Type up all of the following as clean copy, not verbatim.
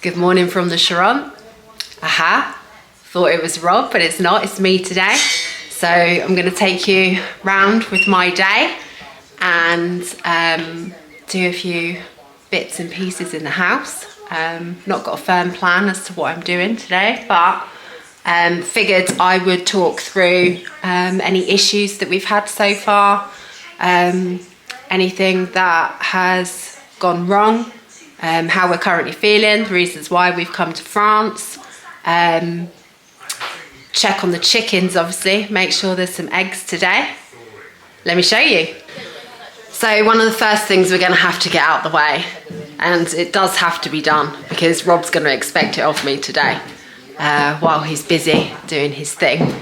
Good morning from the Sharon. Aha, thought it was Rob, but it's not, it's me today. So I'm going to take you round with my day and do a few bits and pieces in the house. Not got a firm plan as to what I'm doing today, but figured I would talk through any issues that we've had so far, anything that has gone wrong, how we're currently feeling, the reasons why we've come to France, check on the chickens, obviously, make sure there's some eggs today. Let me show you. So one of the first things we're going to have to get out the way, and it does have to be done because Rob's going to expect it of me today while he's busy doing his thing,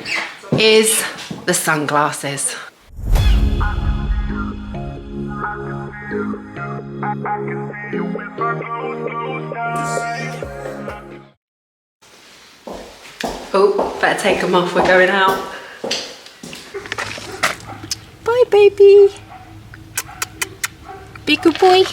is the sunglasses. Oh, better take them off, we're going out. Bye, baby. Be a good boy.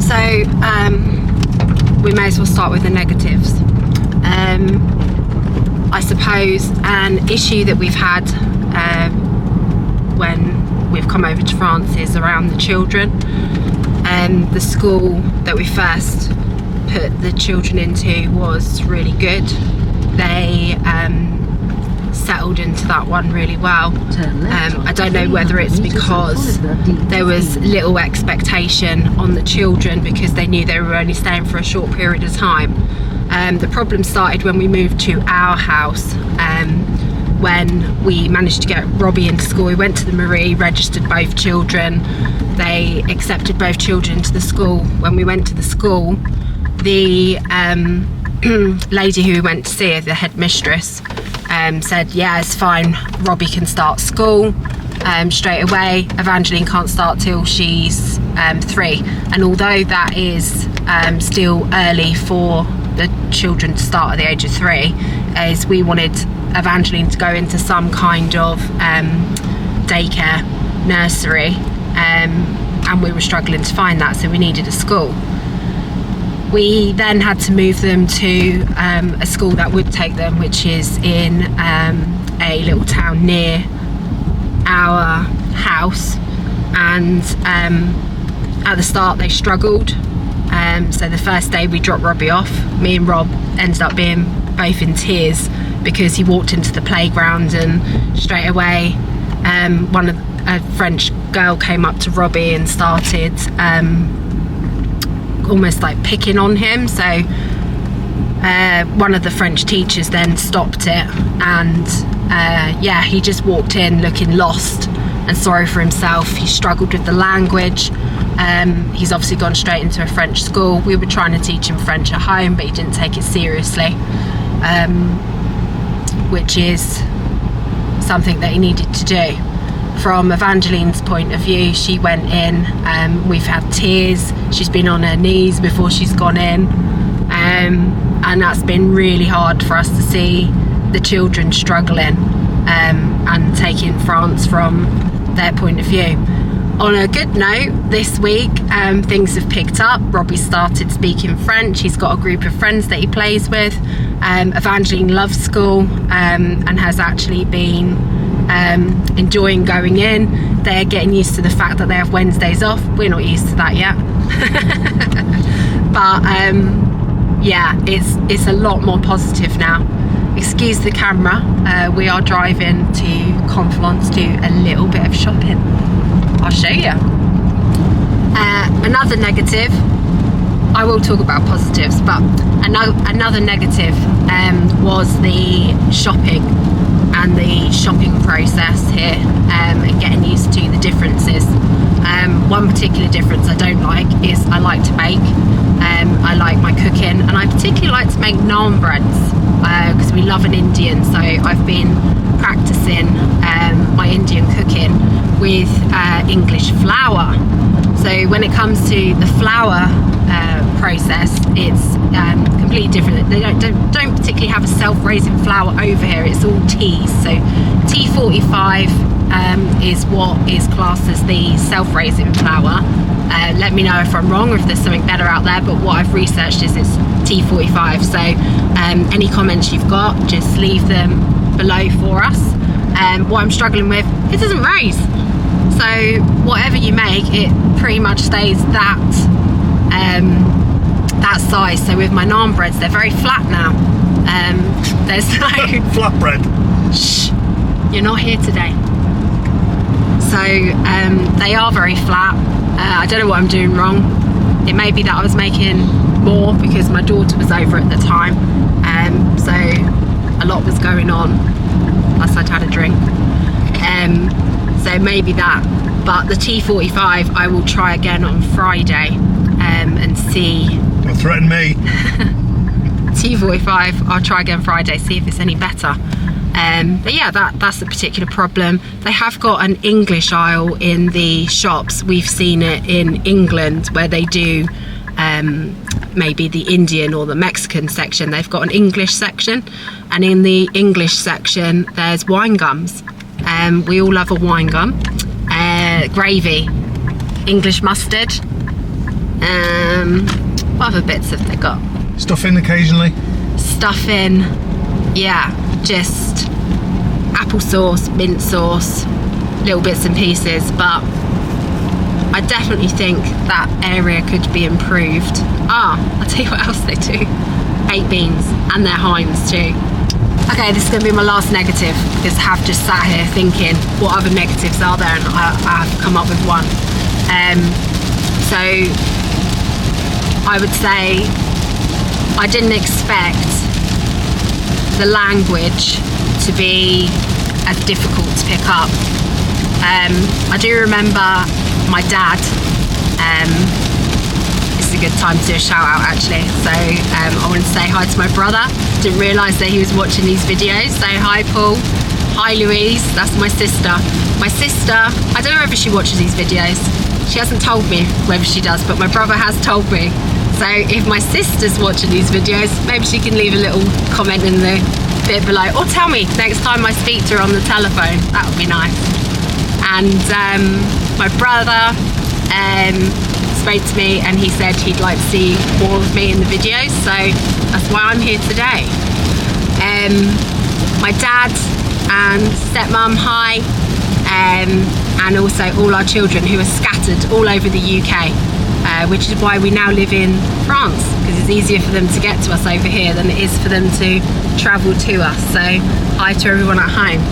So, we may as well start with the negatives. I suppose an issue that we've had when we've come over to France is around the children. The school that we first put the children into was really good. They settled into that one really well. I don't know whether it's because there was little expectation on the children because they knew they were only staying for a short period of time. The problem started when we moved to our house. When we managed to get Robbie into school, we went to the Marie, registered both children. They accepted both children into the school. When we went to the school, the lady who we went to see, the headmistress, said, yeah, it's fine, Robbie can start school straight away. Evangeline can't start till she's 3. And although that is still early for the children to start at the age of 3, is we wanted Evangeline to go into some kind of daycare nursery, and we were struggling to find that, so we needed a school. We then had to move them to a school that would take them, which is in a little town near our house, and at the start they struggled. So the first day we dropped Robbie off, me and Rob ended up being both in tears because he walked into the playground and straight away a French girl came up to Robbie and started almost like picking on him. So one of the French teachers then stopped it, and yeah, he just walked in looking lost and sorry for himself. He struggled with the language. He's obviously gone straight into a French school. We were trying to teach him French at home, but he didn't take it seriously, which is something that he needed to do. From Evangeline's point of view, she went in, we've had tears, she's been on her knees before she's gone in, and that's been really hard for us to see the children struggling and taking France from their point of view. On a good note, this week things have picked up. Robbie started speaking French. He's got a group of friends that he plays with. Evangeline loves school and has actually been enjoying going in. They're getting used to the fact that they have Wednesdays off. We're not used to that yet. But yeah, it's a lot more positive now. Excuse the camera. We are driving to Conflans to do a little bit of shopping. I'll show you. Another negative, I will talk about positives, but another negative was the shopping and the shopping process here, and getting used to the differences. One particular difference I don't like is I like to bake. I like my cooking, and I particularly like to make naan breads because we love an Indian, so I've been practicing my Indian cooking with English flour. So when it comes to the flour process. It's completely different. They don't particularly have a self-raising flour over here. It's all teas. So T45 is what is classed as the self-raising flour. Let me know if I'm wrong or if there's something better out there, but what I've researched is it's T45. So any comments you've got, just leave them below for us. What I'm struggling with, it doesn't raise. So whatever you make, it pretty much stays that that size. So with my naan breads, they're very flat now. There's no flatbread. Shh, you're not here today. So they are very flat. I don't know what I'm doing wrong. It may be that I was making more because my daughter was over at the time, so a lot was going on, plus I'd had a drink, so maybe that. But the T45 I will try again on Friday and see. Don't threaten me. T45 I'll try again Friday, see if it's any better. But yeah, that's the particular problem. They have got an English aisle in the shops. We've seen it in England where they do maybe the Indian or the Mexican section. They've got an English section, and in the English section there's wine gums. We all love a wine gum. Gravy, English mustard. What other bits have they got? Stuffing occasionally. Stuffing, yeah, just applesauce, mint sauce, little bits and pieces. But I definitely think that area could be improved. I'll tell you what else they do. Baked beans, and their Heinz too. Okay, this is going to be my last negative because I have just sat here thinking what other negatives are there, and I've come up with one. So I would say I didn't expect the language to be as difficult to pick up. I do remember my dad, this is a good time to do a shout out actually, so I want to say hi to my brother. Didn't realise that he was watching these videos, so hi Paul, hi Louise, that's my sister. My sister, I don't know if she watches these videos, she hasn't told me whether she does, but my brother has told me. So if my sister's watching these videos, maybe she can leave a little comment in the bit below, or tell me next time I speak to her on the telephone. That would be nice. And my brother spoke to me and he said he'd like to see more of me in the videos, so that's why I'm here today. My dad and stepmom, hi, and also all our children who are scattered all over the UK. Which is why we now live in France, because it's easier for them to get to us over here than it is for them to travel to us. So hi to everyone at home.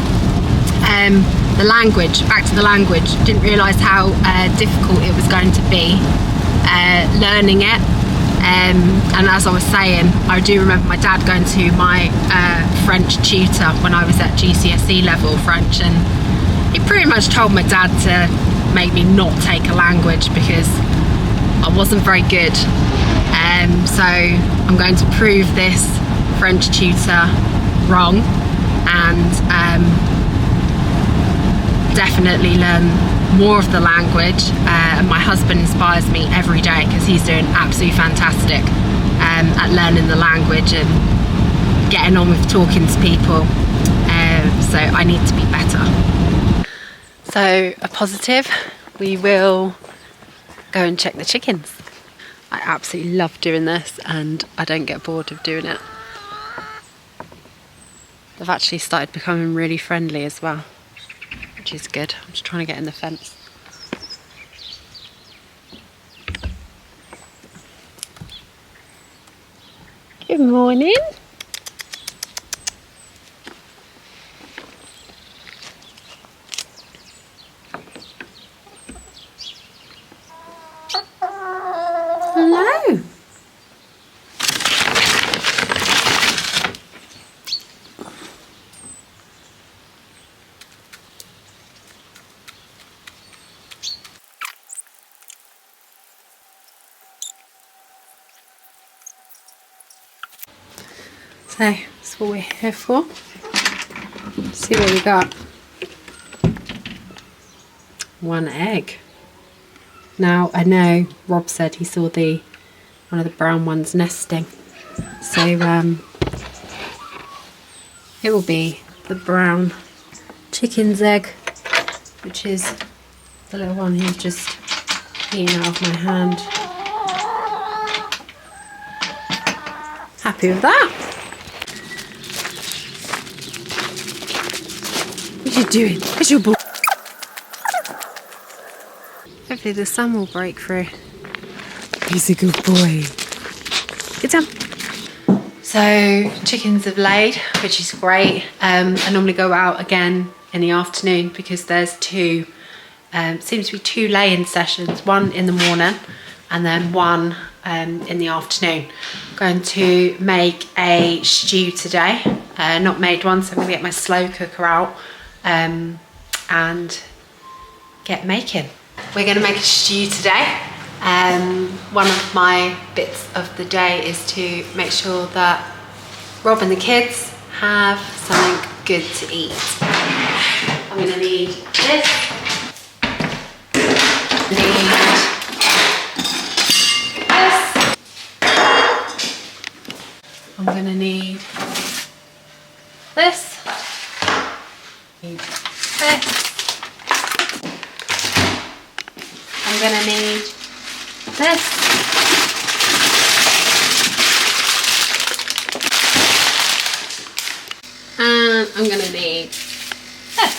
The language, back to the language, didn't realise how difficult it was going to be learning it. And as I was saying, I do remember my dad going to my French tutor when I was at GCSE level French, and he pretty much told my dad to make me not take a language because I wasn't very good. So I'm going to prove this French tutor wrong and definitely learn more of the language. My husband inspires me every day because he's doing absolutely fantastic at learning the language and getting on with talking to people. So I need to be better. So a positive, we will go and check the chickens. I absolutely love doing this and I don't get bored of doing it. They've actually started becoming really friendly as well, which is good. I'm just trying to get in the fence. Good morning. Hello. So that's what we're here for. Let's see what we got. One egg. Now I know Rob said he saw the one of the brown ones nesting. So it will be the brown chicken's egg, which is the little one who's just eating out of my hand. Happy with that? What are you doing? Where's your ball? Hopefully the sun will break through. He's a good boy. Good time. So chickens have laid, which is great. I normally go out again in the afternoon because there's seems to be two laying sessions, one in the morning and then one in the afternoon. I'm going to make a stew today, not made one, so I'm going to get my slow cooker out and get making. We're going to make a stew today. One of my bits of the day is to make sure that Rob and the kids have something good to eat. I'm going to need this. I'm going to need this. I'm going to need this. And I'm going to need this.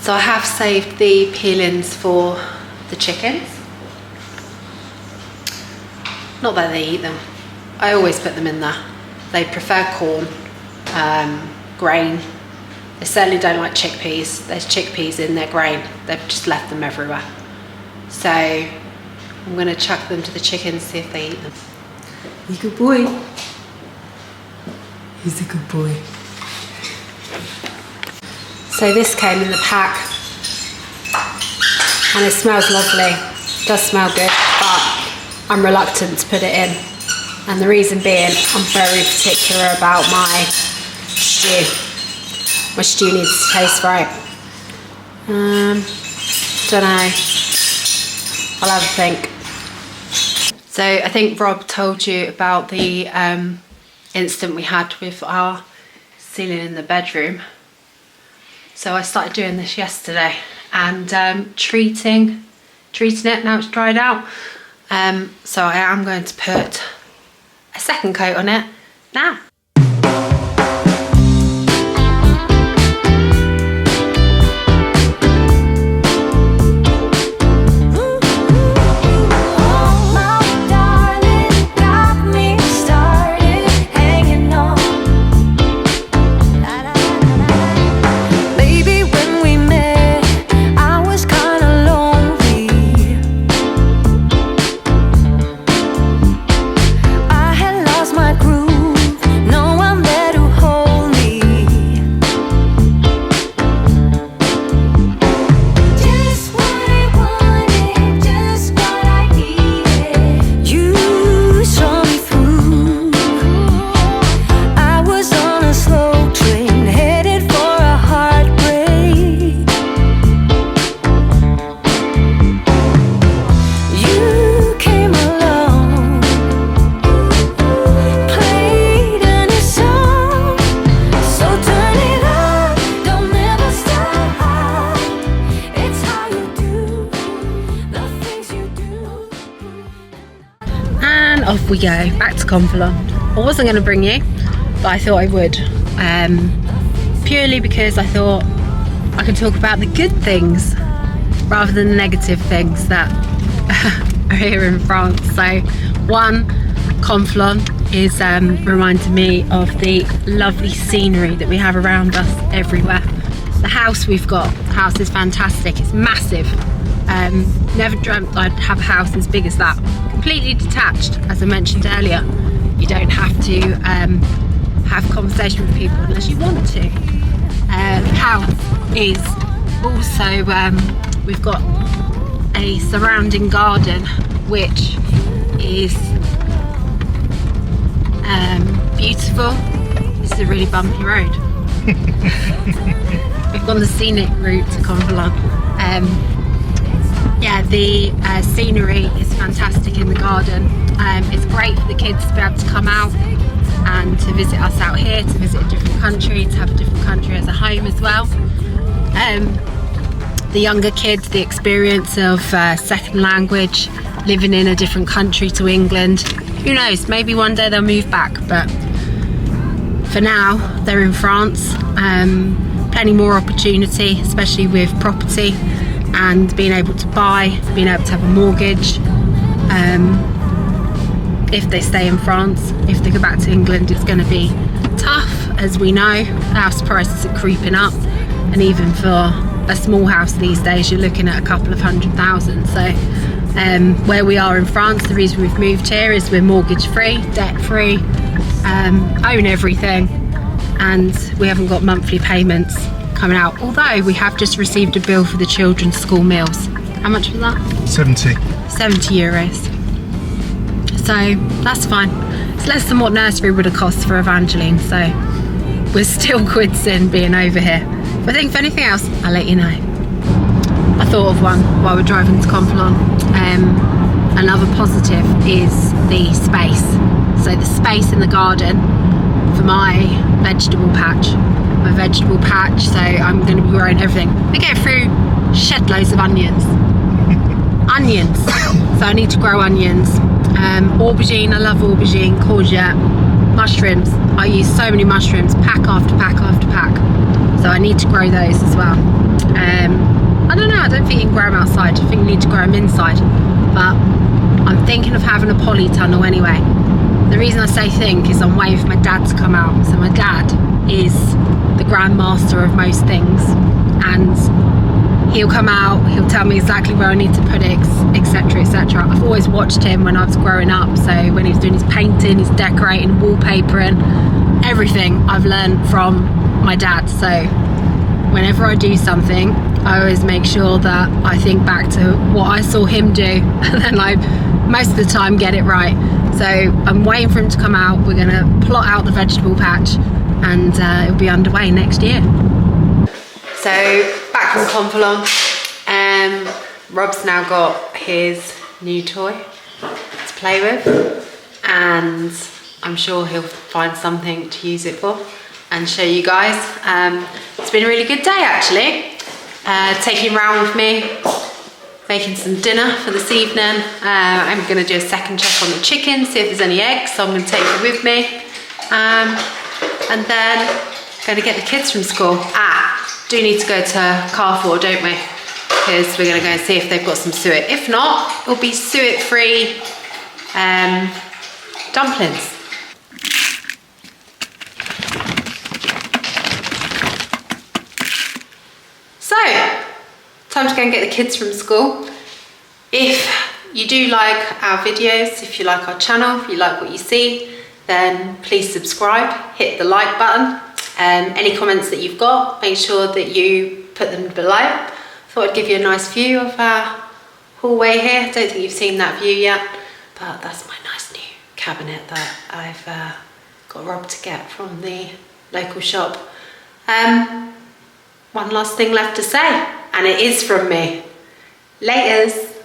So I have saved the peelings for the chickens. Not that they eat them. I always put them in there. They prefer corn, grain. They certainly don't like chickpeas. There's chickpeas in their grain. They've just left them everywhere. So I'm going to chuck them to the chickens, see if they eat them. He's a good boy. He's a good boy. So this came in the pack and it smells lovely. It does smell good, but I'm reluctant to put it in. And the reason being, I'm very particular about my stew. My stew needs to taste right. Don't know. I'll have a think. So I think Rob told you about the incident we had with our ceiling in the bedroom. So I started doing this yesterday and treating it now it's dried out. So I am going to put a second coat on it now. Baby, when we off we go, back to Conflans. I wasn't going to bring you, but I thought I would. Purely because I thought I could talk about the good things rather than the negative things that are here in France. So one, Conflans is reminding me of the lovely scenery that we have around us everywhere. The house we've got, the house is fantastic, it's massive. Never dreamt I'd have a house as big as that. Completely detached, as I mentioned earlier. You don't have to have conversation with people unless you want to. The house is also, we've got a surrounding garden which is beautiful. This is a really bumpy road. We've gone the scenic route to Conflans. Yeah, the scenery is fantastic in the garden. It's great for the kids to be able to come out and to visit us out here, to visit a different country, to have a different country as a home as well. The younger kids, the experience of second language, living in a different country to England. Who knows, maybe one day they'll move back, but for now they're in France. Plenty more opportunity, especially with property and being able to buy, being able to have a mortgage. If they stay in France, if they go back to England, it's going to be tough, as we know. House prices are creeping up, and even for a small house these days you're looking at a couple of £100,000. So where we are in France, the reason we've moved here is we're mortgage free, debt free, own everything, and we haven't got monthly payments coming out, although we have just received a bill for the children's school meals. How much was that? 70 euros. So that's fine. It's less than what nursery would have cost for Evangeline, so we're still quids in being over here. If I think of anything else, I'll let you know. I thought of one while we're driving to Conflans. Another positive is the space. So the space in the garden for my vegetable patch. So I'm going to be growing everything. We go through shed loads of onions. So I need to grow onions. Aubergine, I love aubergine, courgette, mushrooms. I use so many mushrooms, pack after pack after pack. So I need to grow those as well. I don't know, I don't think you can grow them outside. I think you need to grow them inside. But I'm thinking of having a polytunnel anyway. The reason I say think is I'm waiting for my dad to come out. So my dad is the grandmaster of most things, and he'll come out, he'll tell me exactly where I need to put it, etc, etc. I've always watched him when I was growing up, so when he was doing his painting, his decorating, wallpapering, everything I've learned from my dad. So whenever I do something, I always make sure that I think back to what I saw him do, and then I most of the time get it right. So I'm waiting for him to come out. We're going to plot out the vegetable patch, and it'll be underway next year. So back from Conflans, Rob's now got his new toy to play with, and I'm sure he'll find something to use it for and show you guys. It's been a really good day actually. Taking him around with me, making some dinner for this evening. I'm going to do a second check on the chicken, see if there's any eggs, so I'm going to take it with me. And then going to get the kids from school. Do need to go to Carrefour, don't we? Because we're going to go and see if they've got some suet. If not, it'll be suet-free dumplings. So, time to go and get the kids from school. If you do like our videos, if you like our channel, if you like what you see, then please subscribe, hit the like button. Any comments that you've got, make sure that you put them below. Thought I'd give you a nice view of our hallway here. I don't think you've seen that view yet, but that's my nice new cabinet that I've got Rob to get from the local shop. One last thing left to say, and it is from me. Laters.